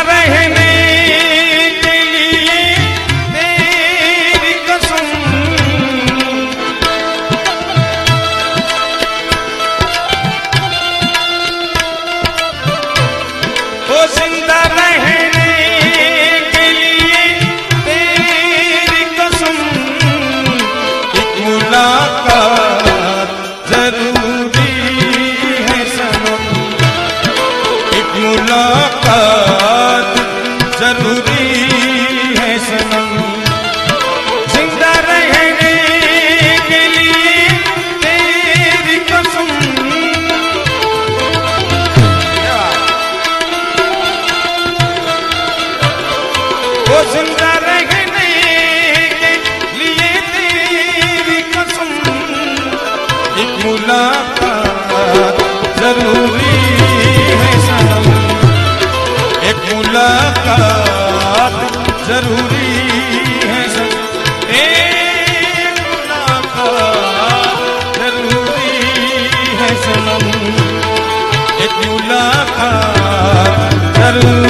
रहने के लिए तेरी कसम, ओ जिंदा रहने के लिए तेरी कसम, एक मुलाकात जरूरी है सनम, एक मुलाकात जरूरी है सनम, जिंदा रहने के लिए तेरी कसम, वो जिंदा रहने के लिए तेरी कसम, एक मुलाकात जरूरी है सनम, एक मुलाकात जरूरी है सनम, एक मुलाकात जरूरी है सनम, एक मुलाकात जरूरी